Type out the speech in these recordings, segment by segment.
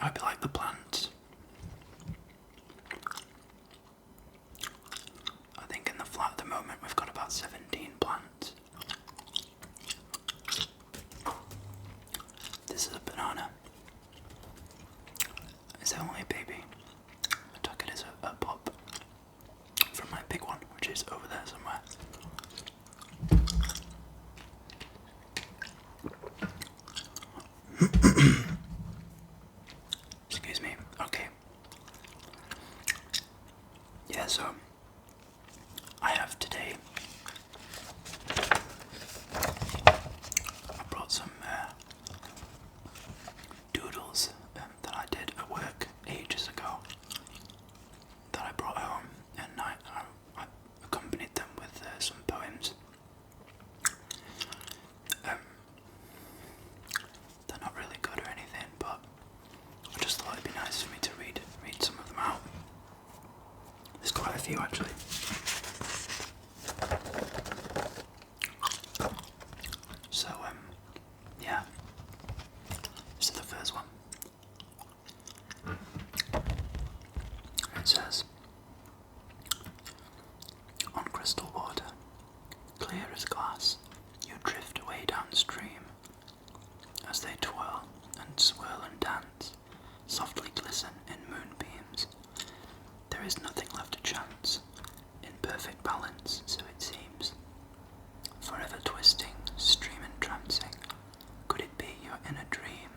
I hope you like the plants. I think in the flat at the moment we've got about 17 plants. This is a banana. Is it only a baby? I took it as a pup from my big one, which is over there somewhere. Excuse me. Okay. Yeah, so I have today. I brought some doodles that I did at work ages ago that I brought home, and I accompanied them with some poems. They're not really good or anything, but I just thought it'd be nice for me to read some of them out. There's quite a few actually. So yeah. This is the first one. It says, on crystal water, clear as glass, you drift away downstream. As they twirl and swirl and dance, softly glisten in moonbeams. There is nothing left to chance, in perfect balance, so it seems. Forever twisting, stream entrancing, could it be your inner dream?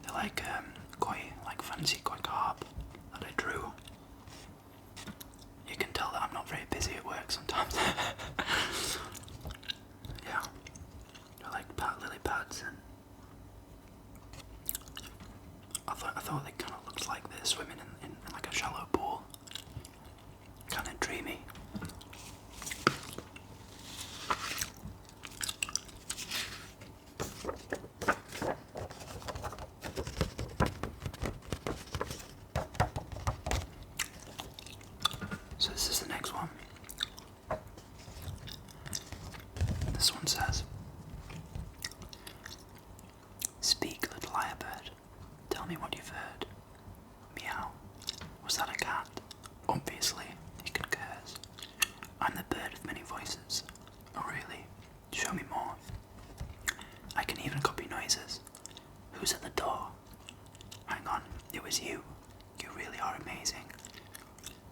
They're like fancy koi carp that I drew. You can tell that I'm not very busy at work sometimes. Yeah, they're like lily pads, and I thought they kind of looked like they're swimming in like a shallow pool. Kind of dreamy. So this is the next one. This one says, speak, little lyrebird, tell me what you've heard. Meow. Was that a cat? Obviously, he concurs. I'm the bird with many voices. Oh really? Show me more. I can even copy noises. Who's at the door? Hang on, it was you. You really are amazing.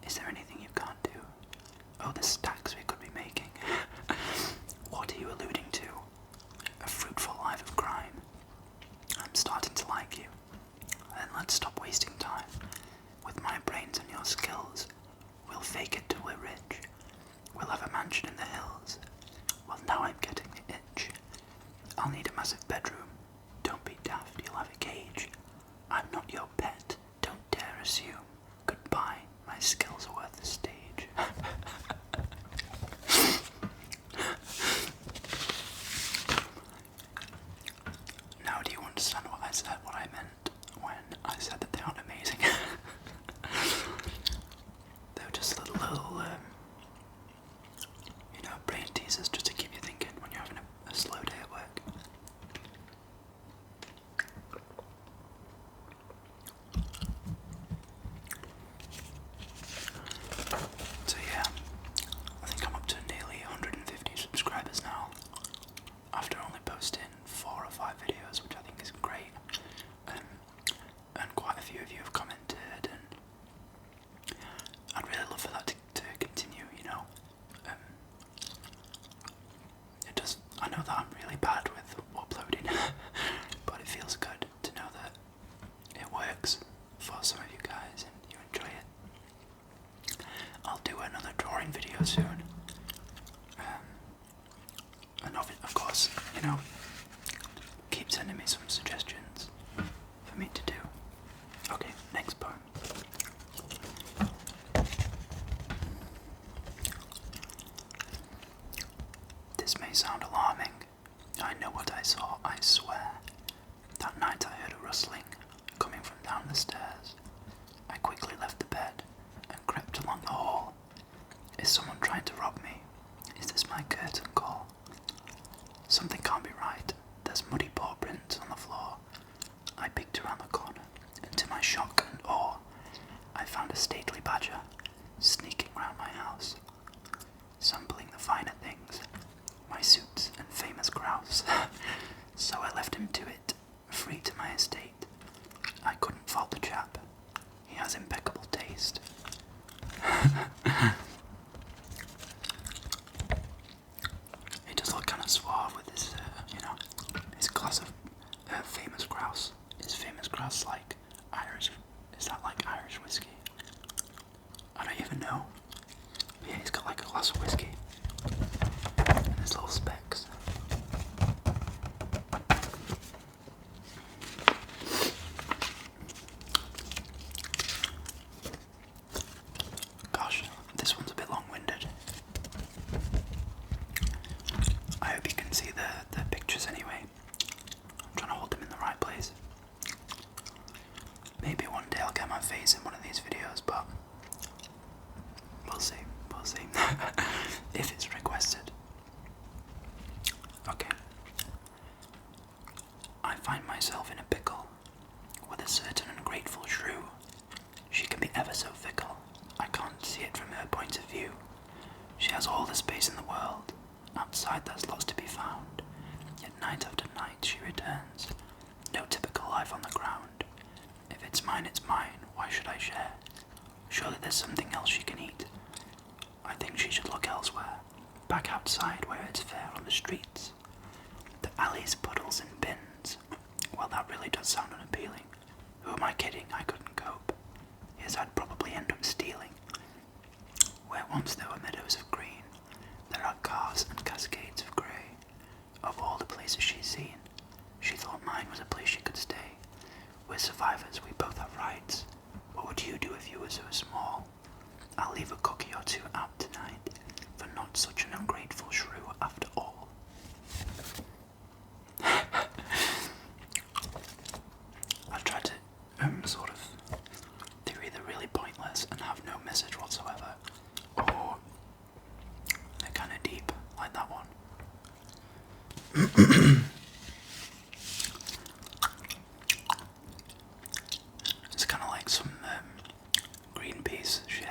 Is there anything you can't do? Oh, the stacks we could be making. What are you alluding to? A fruitful life of crime. I'm starting to like you. Then let's stop wasting time. With my brains and your skills, we'll fake it till we're rich. We'll have a mansion in the hills. Well, now I'm getting the itch. I'll need a massive bedroom. Don't be daft, you'll have a cage. I'm not your pet, don't dare assume. Goodbye, my skills are worth the stage. Now do you understand what I said, what I meant when I said that they aren't amazing? They were just little brain teasers just to keep you thinking when you're having a slow day at work. So yeah, I think I'm up to nearly 150 subscribers now, after only posting 4 or 5 videos, which I think is great. And quite a few of you have commented, and I'd really love for that to continue, I know that I'm really bad with uploading, but it feels good to know that it works for some of you guys and you enjoy it. I'll do another drawing video soon. And of course, keep sending me some suggestions for me to do. Okay, next poem. This may sound alarming. I know what I saw, I swear. That night I heard a rustling coming from down the stairs. I quickly left the bed and crept along the hall. Is someone trying to rob me? Is this share. Surely there's something else she can eat. I think she should look elsewhere, back outside where it's fair on the streets. The alleys, puddles and bins. Well, that really does sound unappealing. Who am I kidding? I couldn't cope. Yes, I'd probably end up stealing. Where once there were meadows of green, there are cars and cascades of grey. Of all the places she's seen, she thought mine was a place she could stay. We're survivors, we both have rights. What would you do if you were so small? I'll leave a cookie or two out tonight, for not such an ungrateful shrew after all. I've tried to sort of they're either really pointless and have no message whatsoever, or they're kind of deep, like that one. It's kind of like some Greenpeace shit.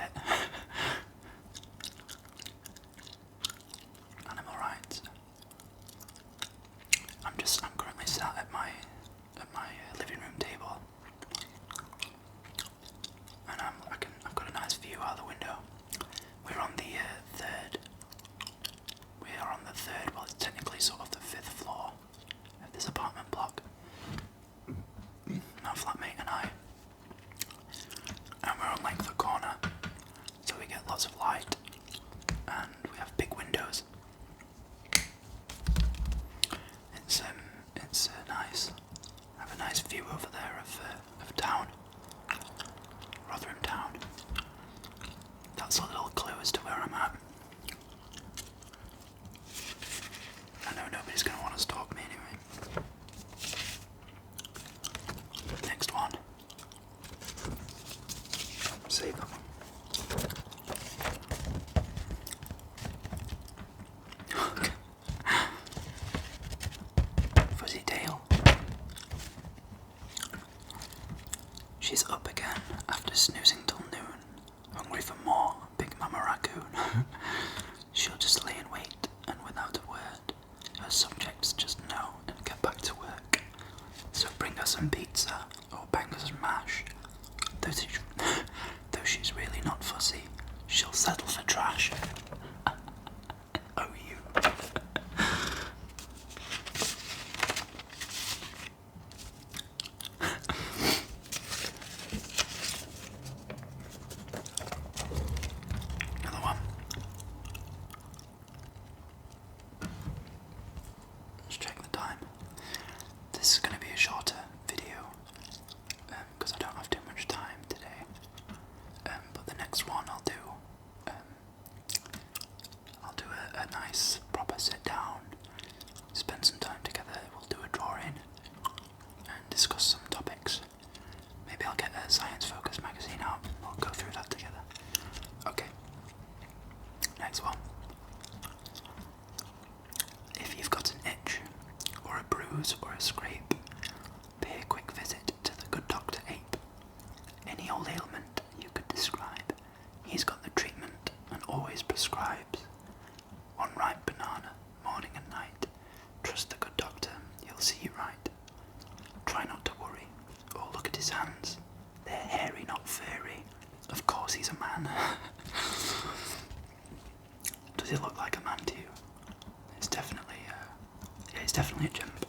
Animal rights. I'm currently sat at my living room table, and I've got a nice view out the window. We're on the third. We are on the third. Well, it's technically sort of the fifth floor of this apartment block. My flatmate and I. And we're on like the corner, so we get lots of light, and we have big windows. It's nice. I have a nice view over there of town, Rotherham Town. That's a little clue as to where I'm at. I know nobody's going to want to stalk me anyway. Next one. Save that one. Fuzzy tail. She's up again after snoozing till noon, hungry for more, big mama raccoon. She'll just lay in wait, and without a word, her subjects just know and get back to work. So bring her some pizza, or bang her some mash. Though she's really not fussy, she'll settle for trash. Oh, you. Another one. Let's check the time. This is going to be a shorter video, because I don't have too much time today. But the next one I'll do a nice proper sit down, spend some time together. We'll do a drawing and discuss some topics. Maybe I'll get a Science Focus magazine out and we'll go through that together. Okay, next one. If you've got an itch, or a bruise, or a scrape, pay a quick visit to the good Dr. Ape. Any old ailment you could describe, he's got the treatment and always prescribes. One ripe banana, morning and night. Trust the good doctor, he'll see you right. Try not to worry. Oh, look at his hands. They're hairy, not furry. Of course he's a man. Does he look like a man to you? It's definitely, yeah, he's definitely a chimp.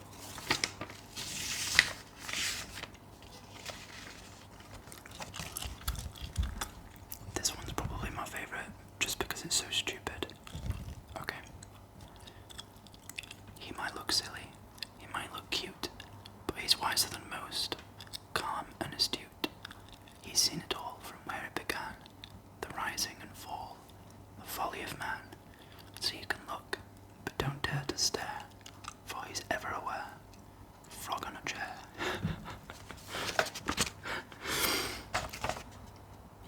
This one's probably my favourite, just because it's so stupid. Okay. He might look silly, he might look cute, but he's wiser than most, calm and astute. He's seen it all from where it began, the rising and fall, the folly of man. So you can look, but don't dare to stare, for he's ever aware. Frog on a chair.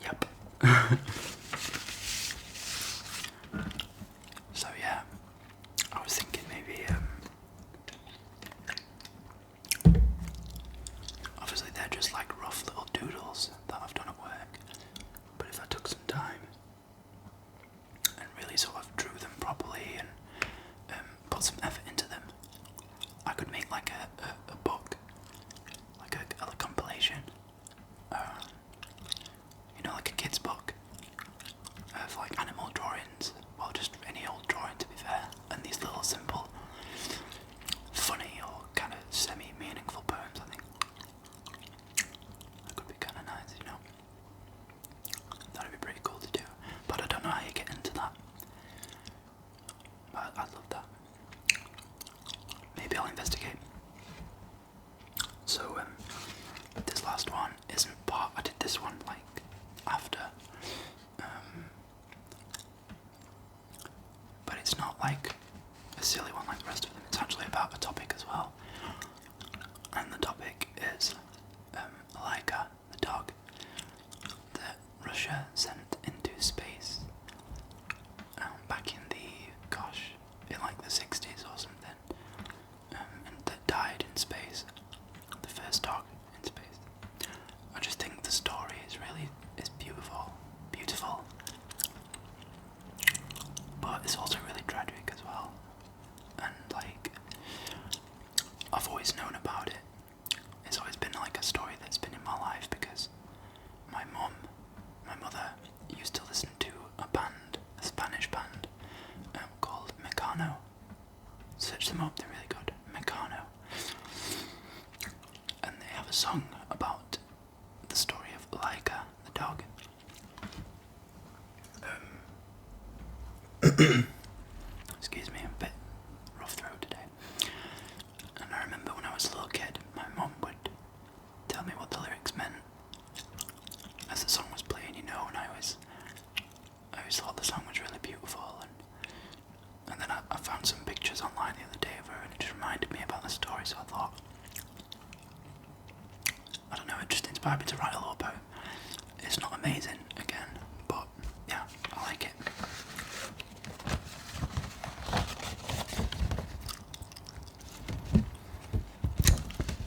Yep. So yeah, I was thinking maybe, obviously they're just like rough little doodles that I've done at work, but if I took some time and really sort of drew them properly and put some effort into them, I could make like a book, like a compilation, like a kid's book of like animal drawings, well just any old drawing to be fair, and these little simple, funny or kind of semi-meaningful poems. I think that could be kind of nice, you know. That'd be pretty cool to do, but I don't know how you get into that. But I'd love that. Maybe I'll investigate. So this last one isn't part. I did this one like after, but it's not like a silly one like the rest of them. It's actually about a topic as well, and the topic is Laika, the dog that Russia sent into space back in in like the 60s or something, and that died in space. The first dog in space. I just think the story is beautiful, but it's also really tragic as well. And like, I've always known about it. It's always been like a story that's been in my life because my mother used to listen to a Spanish band called Mecano. Search them up, they're really good. Mecano. And they have a song about the story of Laika, the dog. Excuse me, I'm a bit rough throat today. And I remember when I was a little kid, my mum would tell me what the lyrics meant as the song was playing, you know, and I always thought the song was really beautiful, and then I found some pictures online the other day of her, and it just reminded me about the story, so I thought, I don't know, it just inspired me to write a little poem. It's not amazing, again, but yeah, I like it.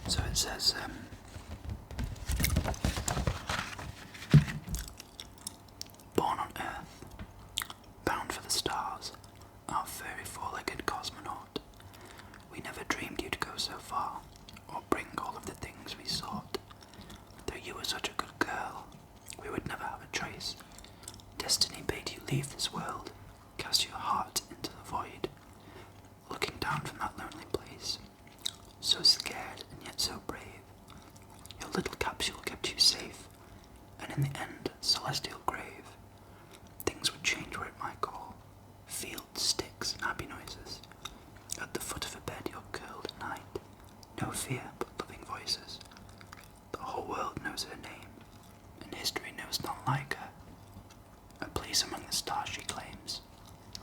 So it says, born on Earth, bound for the stars, our furry four-legged cosmonaut. We never dreamed you'd go so far, or bring all of the things we sought. Though you were such a good girl, we would never have a choice. Destiny bade you leave this world, cast your heart into the void. Looking down from that lonely place, so scared and yet so brave. Your little capsule kept you safe, and in the end, celestial grave. Things would change where it might call. Fields, sticks, and happy noises. At the foot of a bed you're curled at night. No fear, but loving voices. The whole world knows her name, and history knows none like her. A place among the stars she claims.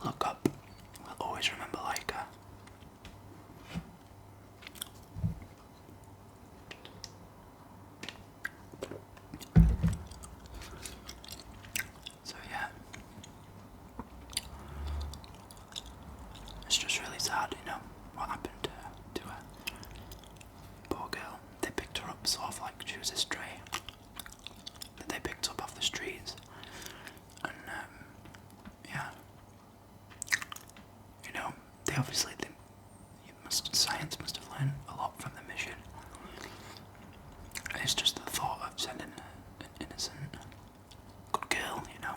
Look up, we'll always remember like her. So yeah, it's just really sad, you know, what happened to her. Poor girl. They picked her up sort of like she was a stray that they picked up off the streets, and yeah, you know, they obviously science must have learned a lot from the mission. It's just the thought of sending an innocent good girl, you know,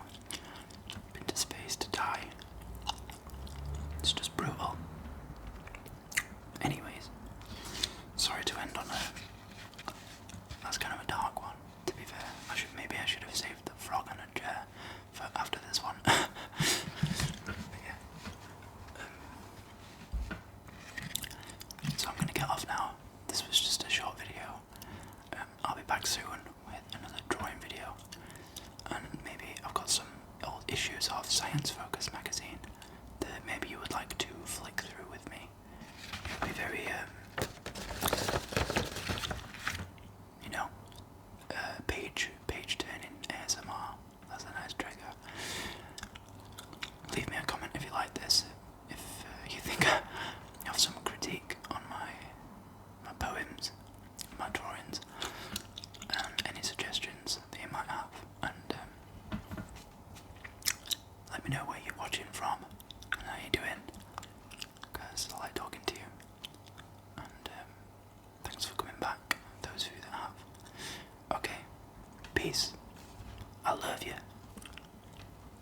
into space to die. It's just brutal. Anyways, sorry to end on that's kind of a dark one, to be fair. Maybe I should have saved the frog on a chair for after this one. But yeah. So I'm gonna get off now. This was just a short video. I'll be back soon with another drawing video, and maybe I've got some old issues of Science Focus magazine that maybe you would like to flick through with me. It would be very, you know, page turning ASMR. That's a nice trigger. Leave me a comment if you like this. If you think I have some critique on my poems, my drawings, and any suggestions that you might have, and let me know where you're watching from and how you're doing, because I like talking to you. And thanks for coming back, those of you that have. Okay, peace. I love you.